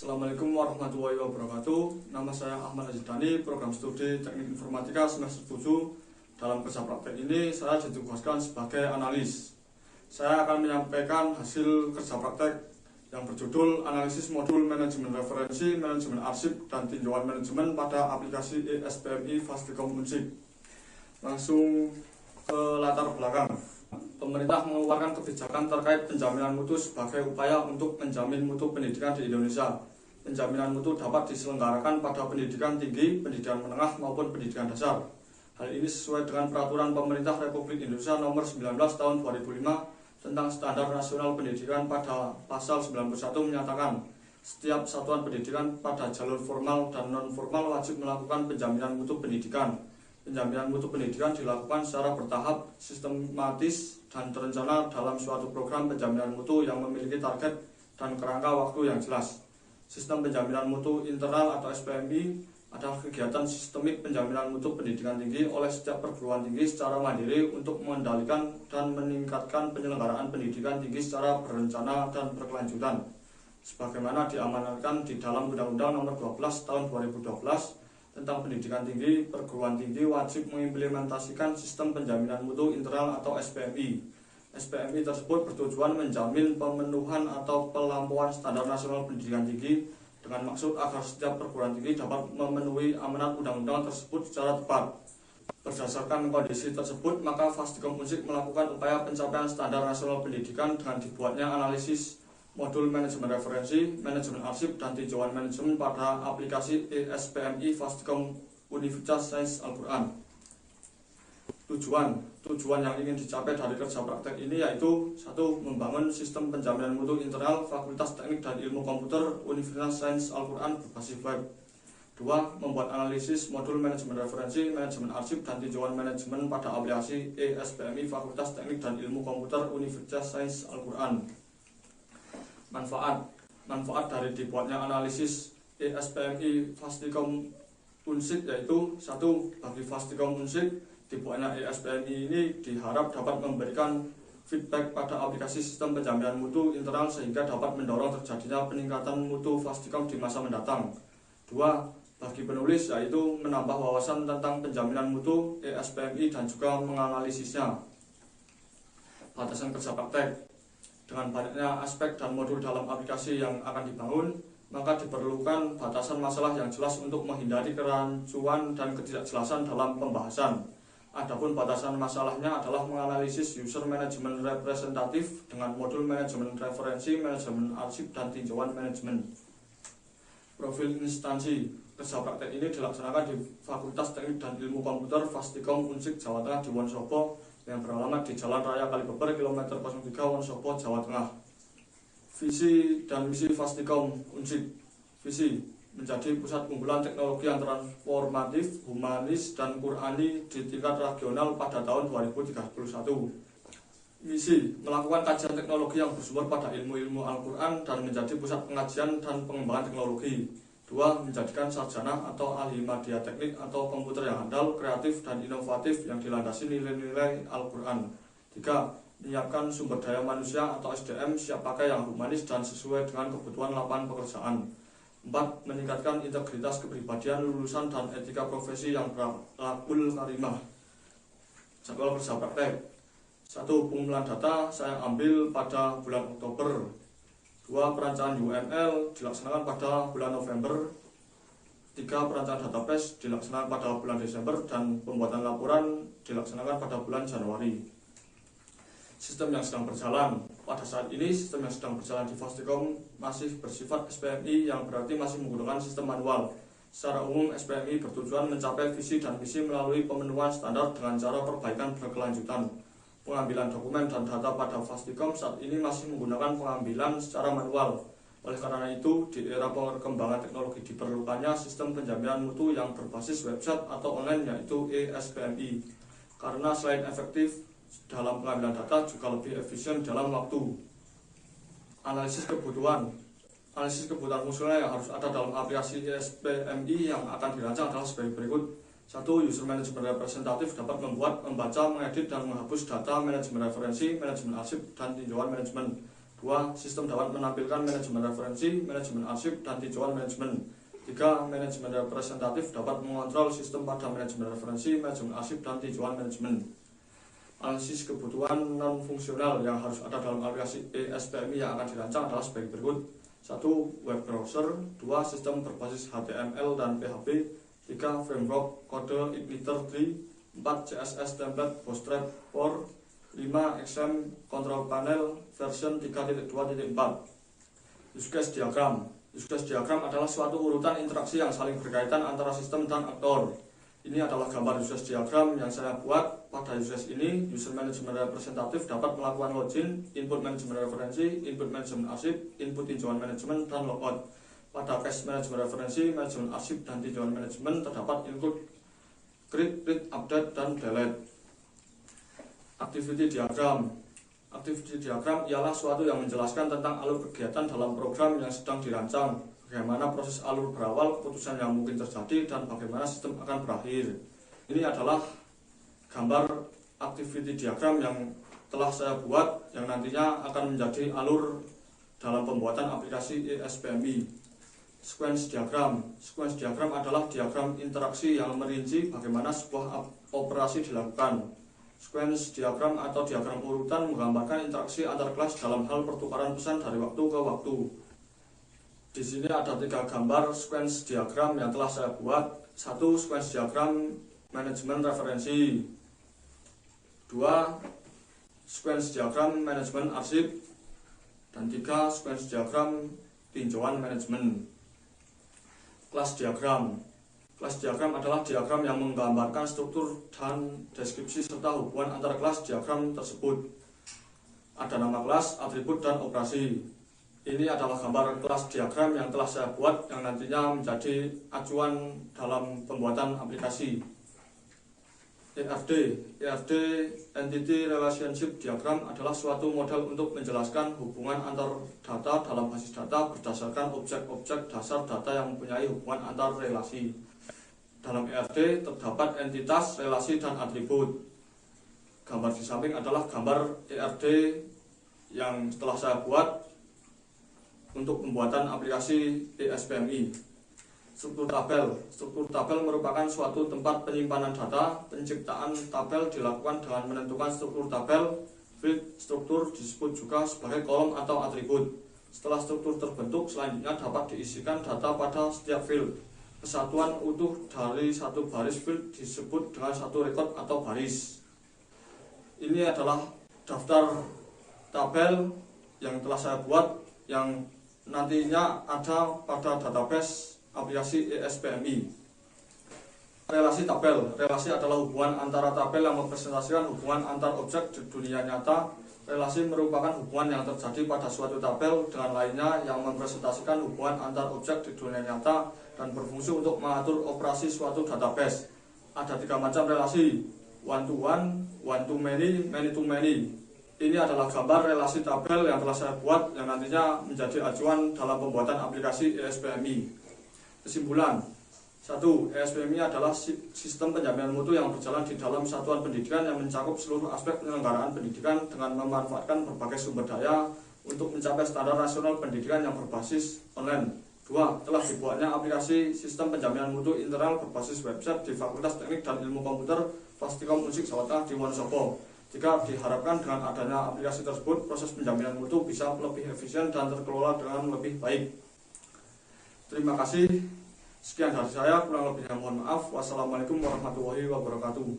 Assalamualaikum warahmatullahi wabarakatuh. Nama saya Ahmad Azidani, program studi Teknik Informatika semester 7. Dalam kerja praktek ini saya ditugaskan sebagai analis. Saya akan menyampaikan hasil kerja praktek yang berjudul analisis modul manajemen referensi, manajemen arsip, dan tinjauan manajemen pada aplikasi ESPMI Fasticom Unsik. Langsung ke latar belakang. Pemerintah mengeluarkan kebijakan terkait penjaminan mutu sebagai upaya untuk menjamin mutu pendidikan di Indonesia. Penjaminan mutu dapat diselenggarakan pada pendidikan tinggi, pendidikan menengah maupun pendidikan dasar. Hal ini sesuai dengan Peraturan Pemerintah Republik Indonesia Nomor 19 Tahun 2005 tentang Standar Nasional Pendidikan. Pada pasal 91 menyatakan setiap satuan pendidikan pada jalur formal dan non-formal wajib melakukan penjaminan mutu pendidikan. Penjaminan mutu pendidikan dilakukan secara bertahap, sistematis, dan terencana dalam suatu program penjaminan mutu yang memiliki target dan kerangka waktu yang jelas. Sistem penjaminan mutu internal atau SPMI adalah kegiatan sistemik penjaminan mutu pendidikan tinggi oleh setiap perguruan tinggi secara mandiri untuk mengendalikan dan meningkatkan penyelenggaraan pendidikan tinggi secara berencana dan berkelanjutan, sebagaimana diamanatkan di dalam Undang-Undang Nomor 12 Tahun 2012 tentang pendidikan tinggi. Perguruan tinggi wajib mengimplementasikan sistem penjaminan mutu internal atau SPMI. SPMI tersebut bertujuan menjamin pemenuhan atau pelampauan standar nasional pendidikan tinggi dengan maksud agar setiap perguruan tinggi dapat memenuhi amanat undang-undang tersebut secara tepat. Berdasarkan kondisi tersebut, maka Fasticom Unsik melakukan upaya pencapaian standar nasional pendidikan dengan dibuatnya analisis modul manajemen referensi, manajemen arsip, dan tinjauan manajemen pada aplikasi ESPMI Fasticom Universitas Sains Al-Quran. Tujuan yang ingin dicapai dari kerja praktek ini yaitu: 1. Membangun sistem penjaminan mutu internal Fakultas Teknik dan Ilmu Komputer Universitas Sains Al-Quran berbasis web. 2. Membuat analisis modul manajemen referensi, manajemen arsip, dan tinjauan manajemen pada aplikasi ESPMI Fakultas Teknik dan Ilmu Komputer Universitas Sains Al-Quran. Manfaat dari dibuatnya analisis ESPMI Fasticom Unsik yaitu: 1. Bagi Fasticom Unsik, dibuatnya ESPMI ini diharap dapat memberikan feedback pada aplikasi sistem penjaminan mutu internal sehingga dapat mendorong terjadinya peningkatan mutu Fasticom di masa mendatang. 2. Bagi penulis, yaitu menambah wawasan tentang penjaminan mutu ESPMI dan juga menganalisisnya. Batasan kerja praktek. Dengan banyaknya aspek dan modul dalam aplikasi yang akan dibangun, maka diperlukan batasan masalah yang jelas untuk menghindari kerancuan dan ketidakjelasan dalam pembahasan. Adapun batasan masalahnya adalah menganalisis user management representatif dengan modul manajemen referensi, manajemen arsip, dan tinjauan manajemen. Profil instansi kerja praktek ini dilaksanakan di Fakultas Teknik dan Ilmu Komputer Fasticom Unsik Jawa Tengah di Wonosobo yang beralamat di Jalan Raya Kalibeber kilometer 03 Wonosobo, Jawa Tengah. Visi dan misi Fasticom Unsik. Visi: menjadi pusat unggulan teknologi yang transformatif, humanis, dan Qurani di tingkat regional pada tahun 2031. Misi: melakukan kajian teknologi yang bersumber pada ilmu-ilmu Al-Quran dan menjadi pusat pengajian dan pengembangan teknologi. 2. Menjadikan sarjana atau ahli media teknik atau komputer yang handal, kreatif, dan inovatif yang dilandasi nilai-nilai Al-Quran. 3. Menyiapkan sumber daya manusia atau SDM siap pakai yang humanis dan sesuai dengan kebutuhan lapangan pekerjaan. 4. Meningkatkan integritas kepribadian lulusan dan etika profesi yang berakhlakul karimah. Jadwal kerja praktek. 1. Pengumpulan data saya ambil pada bulan Oktober. 2. Perancangan UML dilaksanakan pada bulan November. 3. Perancangan database dilaksanakan pada bulan Desember dan pembuatan laporan dilaksanakan pada bulan Januari. Sistem yang sedang berjalan. Pada saat ini, sistem yang sedang berjalan di Fasticom masih bersifat SPMI, yang berarti masih menggunakan sistem manual. Secara umum, SPMI bertujuan mencapai visi dan misi melalui pemenuhan standar dengan cara perbaikan berkelanjutan. Pengambilan dokumen dan data pada Fasticom saat ini masih menggunakan pengambilan secara manual. Oleh karena itu, di era perkembangan teknologi diperlukannya sistem penjaminan mutu yang berbasis website atau online yaitu ESPMI. Karena selain efektif dalam pengambilan data, juga lebih efisien dalam waktu. Analisis kebutuhan fungsional yang harus ada dalam aplikasi ESPMI yang akan dirancang adalah sebagai berikut. 1. User management representatif dapat membuat, membaca, mengedit, dan menghapus data manajemen referensi, manajemen arsip, dan tinjauan manajemen. 2. 2. Sistem dapat menampilkan manajemen referensi, manajemen arsip, dan tinjauan manajemen. 3. Manajemen representatif dapat mengontrol sistem pada manajemen referensi, manajemen arsip, dan tinjauan manajemen. Analisis kebutuhan non-fungsional yang harus ada dalam aplikasi ESPMI yang akan dirancang adalah sebagai berikut. 1. Web browser. 2. Sistem berbasis HTML dan PHP. 3. Framework kode Igniter 3. 4. CSS template Bootstrap 4. 5. XM control panel version 3.2.4. Use case diagram. Use case diagram adalah suatu urutan interaksi yang saling berkaitan antara sistem dan aktor. Ini adalah gambar use case diagram yang saya buat. Pada use case ini, user management representatif dapat melakukan login, input manajemen referensi, input manajemen arsip, input tinjauan manajemen, dan logout. Pada case manajemen referensi, manajemen arsip, dan tinjauan manajemen terdapat include, create, read, update, dan delete. Activity diagram. Activity diagram ialah suatu yang menjelaskan tentang alur kegiatan dalam program yang sedang dirancang, bagaimana proses alur berawal, keputusan yang mungkin terjadi, dan bagaimana sistem akan berakhir. Ini adalah gambar activity diagram yang telah saya buat, yang nantinya akan menjadi alur dalam pembuatan aplikasi ESPMI. Sequence diagram. Sequence diagram adalah diagram interaksi yang merinci bagaimana sebuah operasi dilakukan. Sequence diagram atau diagram urutan menggambarkan interaksi antar kelas dalam hal pertukaran pesan dari waktu ke waktu. Di sini ada 3 gambar sequence diagram yang telah saya buat. 1. Sequence diagram manajemen referensi. 2. Sequence diagram manajemen arsip. Dan 3. Sequence diagram tinjauan manajemen. Kelas diagram. Kelas diagram adalah diagram yang menggambarkan struktur dan deskripsi serta hubungan antar kelas diagram tersebut. Ada nama kelas, atribut, dan operasi. Ini adalah gambar kelas diagram yang telah saya buat yang nantinya menjadi acuan dalam pembuatan aplikasi. ERD. ERD Entity Relationship Diagram adalah suatu model untuk menjelaskan hubungan antar data dalam basis data berdasarkan objek-objek dasar data yang mempunyai hubungan antar relasi. Dalam ERD terdapat entitas, relasi, dan atribut. Gambar di samping adalah gambar ERD yang telah saya buat untuk pembuatan aplikasi ESPMI. Struktur tabel. Struktur tabel merupakan suatu tempat penyimpanan data. Penciptaan tabel dilakukan dengan menentukan struktur tabel. Field struktur disebut juga sebagai kolom atau atribut. Setelah struktur terbentuk, selanjutnya dapat diisikan data pada setiap field. Kesatuan utuh dari satu baris field disebut dengan satu record atau baris. Ini adalah daftar tabel yang telah saya buat yang nantinya ada pada database aplikasi ESPMI. Relasi tabel. Relasi adalah hubungan antara tabel yang merepresentasikan hubungan antar objek di dunia nyata. Relasi merupakan hubungan yang terjadi pada suatu tabel dengan lainnya yang merepresentasikan hubungan antar objek di dunia nyata dan berfungsi untuk mengatur operasi suatu database. Ada 3 macam relasi: one to one, one to many, many to many. Ini adalah gambar relasi tabel yang telah saya buat yang nantinya menjadi acuan dalam pembuatan aplikasi ESPMI. Kesimpulan. 1. ESPMI adalah sistem penjaminan mutu yang berjalan di dalam satuan pendidikan yang mencakup seluruh aspek penyelenggaraan pendidikan dengan memanfaatkan berbagai sumber daya untuk mencapai standar nasional pendidikan yang berbasis online. 2. Telah dibuatnya aplikasi sistem penjaminan mutu internal berbasis website di Fakultas Teknik dan Ilmu Komputer Fastikom Unsik Jawa Tengah di Wonosobo. 3. Diharapkan dengan adanya aplikasi tersebut, proses penjaminan mutu bisa lebih efisien dan terkelola dengan lebih baik. Terima kasih. Sekian dari saya, kurang lebihnya mohon maaf. Wassalamualaikum warahmatullahi wabarakatuh.